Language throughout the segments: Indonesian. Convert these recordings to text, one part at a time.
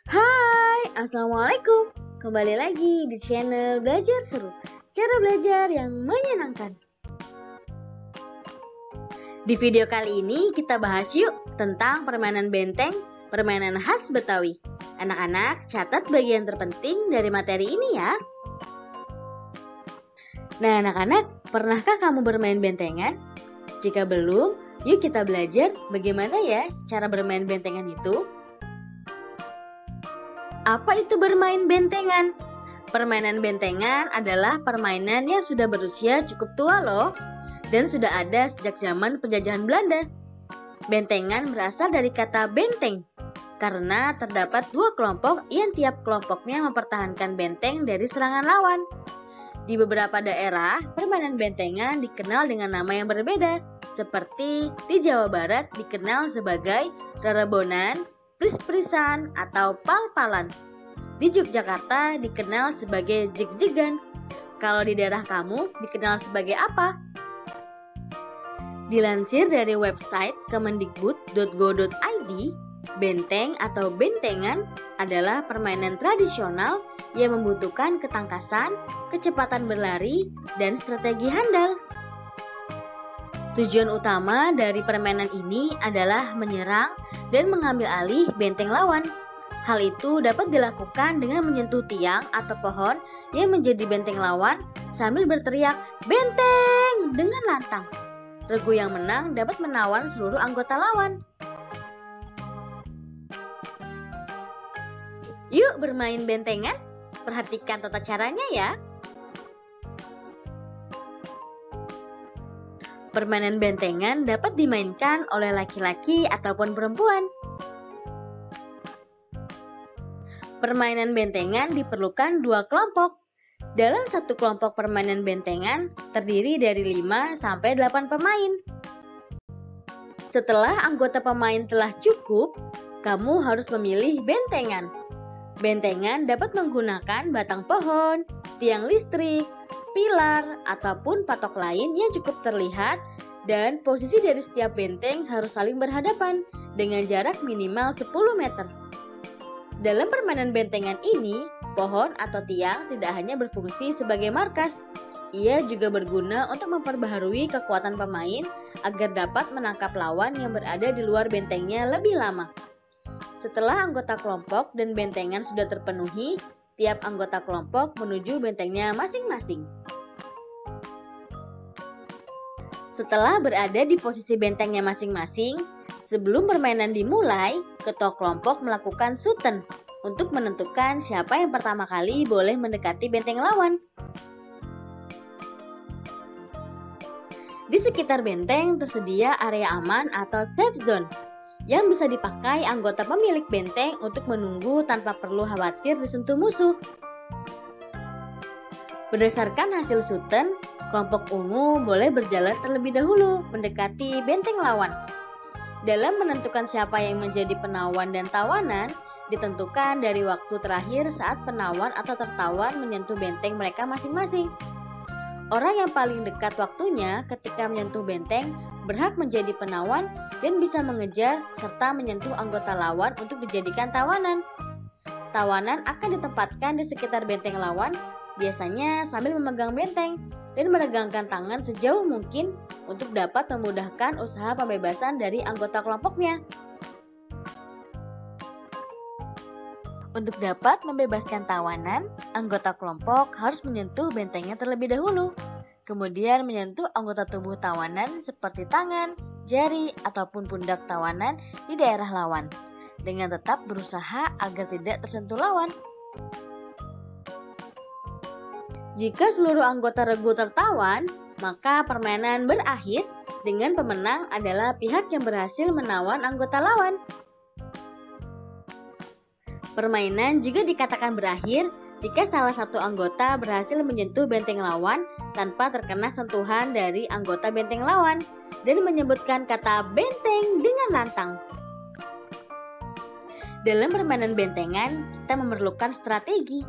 Hai, Assalamualaikum. Kembali lagi di channel Belajar Seru. Cara belajar yang menyenangkan. Di video kali ini kita bahas yuk tentang permainan benteng, permainan khas Betawi. Anak-anak, catat bagian terpenting dari materi ini ya. Nah, anak-anak, pernahkah kamu bermain bentengan? Jika belum, yuk kita belajar bagaimana ya cara bermain bentengan itu. Apa itu bermain bentengan? Permainan bentengan adalah permainan yang sudah berusia cukup tua loh, dan sudah ada sejak zaman penjajahan Belanda. Bentengan berasal dari kata benteng, karena terdapat dua kelompok yang tiap kelompoknya mempertahankan benteng dari serangan lawan. Di beberapa daerah, permainan bentengan dikenal dengan nama yang berbeda, seperti di Jawa Barat dikenal sebagai rerebonan, pris-prisan, atau pal-palan. Di Yogyakarta dikenal sebagai jeg-jegan. Kalau di daerah kamu dikenal sebagai apa? Dilansir dari website kemendikbud.go.id, benteng atau bentengan adalah permainan tradisional yang membutuhkan ketangkasan, kecepatan berlari, dan strategi handal. Tujuan utama dari permainan ini adalah menyerang dan mengambil alih benteng lawan. Hal itu dapat dilakukan dengan menyentuh tiang atau pohon yang menjadi benteng lawan sambil berteriak "Benteng!" dengan lantang. Regu yang menang dapat menawan seluruh anggota lawan. Yuk bermain bentengan. Perhatikan tata caranya ya. Permainan bentengan dapat dimainkan oleh laki-laki ataupun perempuan. Permainan bentengan diperlukan dua kelompok. Dalam satu kelompok permainan bentengan terdiri dari 5-8 pemain. Setelah anggota pemain telah cukup, kamu harus memilih bentengan. Bentengan dapat menggunakan batang pohon, tiang listrik, pilar, ataupun patok lain yang cukup terlihat, dan posisi dari setiap benteng harus saling berhadapan dengan jarak minimal 10 meter. Dalam permainan bentengan ini, pohon atau tiang tidak hanya berfungsi sebagai markas, ia juga berguna untuk memperbaharui kekuatan pemain agar dapat menangkap lawan yang berada di luar bentengnya lebih lama. Setelah anggota kelompok dan bentengan sudah terpenuhi, tiap anggota kelompok menuju bentengnya masing-masing. Setelah berada di posisi bentengnya masing-masing, sebelum permainan dimulai, ketua kelompok melakukan suten untuk menentukan siapa yang pertama kali boleh mendekati benteng lawan. Di sekitar benteng tersedia area aman atau safe zone yang bisa dipakai anggota pemilik benteng untuk menunggu tanpa perlu khawatir disentuh musuh. Berdasarkan hasil suten, kelompok ungu boleh berjalan terlebih dahulu mendekati benteng lawan. Dalam menentukan siapa yang menjadi penawan dan tawanan, ditentukan dari waktu terakhir saat penawan atau tertawan menyentuh benteng mereka masing-masing. Orang yang paling dekat waktunya ketika menyentuh benteng berhak menjadi penawan dan bisa mengejar serta menyentuh anggota lawan untuk dijadikan tawanan. Tawanan akan ditempatkan di sekitar benteng lawan, biasanya sambil memegang benteng dan meregangkan tangan sejauh mungkin untuk dapat memudahkan usaha pembebasan dari anggota kelompoknya. Untuk dapat membebaskan tawanan, anggota kelompok harus menyentuh bentengnya terlebih dahulu, kemudian menyentuh anggota tubuh tawanan seperti tangan, jari, ataupun pundak tawanan di daerah lawan, dengan tetap berusaha agar tidak tersentuh lawan. Jika seluruh anggota regu tertawan, maka permainan berakhir dengan pemenang adalah pihak yang berhasil menawan anggota lawan. Permainan juga dikatakan berakhir jika salah satu anggota berhasil menyentuh benteng lawan tanpa terkena sentuhan dari anggota benteng lawan dan menyebutkan kata benteng dengan lantang. Dalam permainan bentengan, kita memerlukan strategi.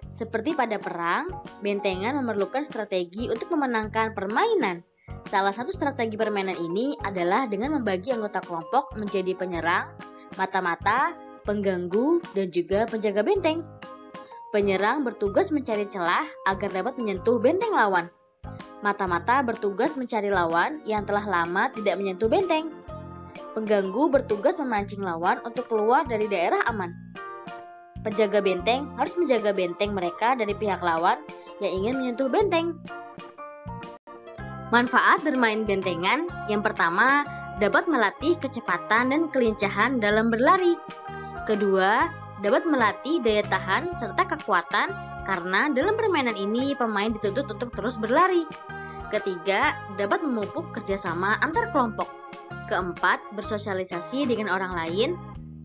Seperti pada perang, bentengan memerlukan strategi untuk memenangkan permainan. Salah satu strategi permainan ini adalah dengan membagi anggota kelompok menjadi penyerang, mata-mata, pengganggu, dan juga penjaga benteng. Penyerang bertugas mencari celah agar dapat menyentuh benteng lawan. Mata-mata bertugas mencari lawan yang telah lama tidak menyentuh benteng. Pengganggu bertugas memancing lawan untuk keluar dari daerah aman. Penjaga benteng harus menjaga benteng mereka dari pihak lawan yang ingin menyentuh benteng. Manfaat bermain bentengan yang pertama, dapat melatih kecepatan dan kelincahan dalam berlari. Kedua, dapat melatih daya tahan serta kekuatan karena dalam permainan ini pemain dituntut untuk terus berlari. Ketiga, dapat memupuk kerjasama antar kelompok. Keempat, bersosialisasi dengan orang lain.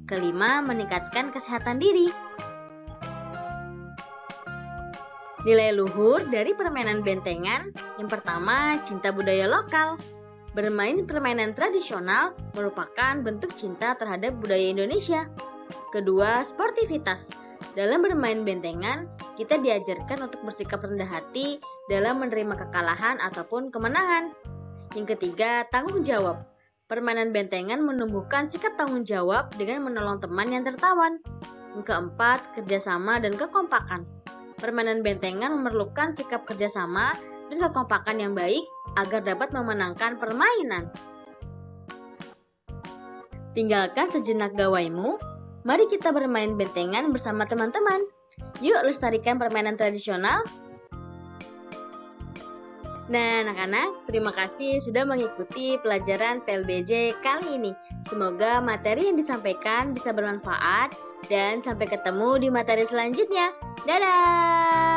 Kelima, meningkatkan kesehatan diri. Nilai luhur dari permainan bentengan yang pertama, cinta budaya lokal. Bermain permainan tradisional merupakan bentuk cinta terhadap budaya Indonesia. Kedua, sportivitas. Dalam bermain bentengan, kita diajarkan untuk bersikap rendah hati dalam menerima kekalahan ataupun kemenangan. Yang ketiga, tanggung jawab. Permainan bentengan menumbuhkan sikap tanggung jawab dengan menolong teman yang tertawan. Yang keempat, kerjasama dan kekompakan. Permainan bentengan memerlukan sikap kerjasama dan kekompakan yang baik agar dapat memenangkan permainan. Tinggalkan sejenak gawaimu. Mari kita bermain bentengan bersama teman-teman. Yuk lestarikan permainan tradisional. Nah, anak-anak, terima kasih sudah mengikuti pelajaran PLBJ kali ini. Semoga materi yang disampaikan bisa bermanfaat dan sampai ketemu di materi selanjutnya. Dadah!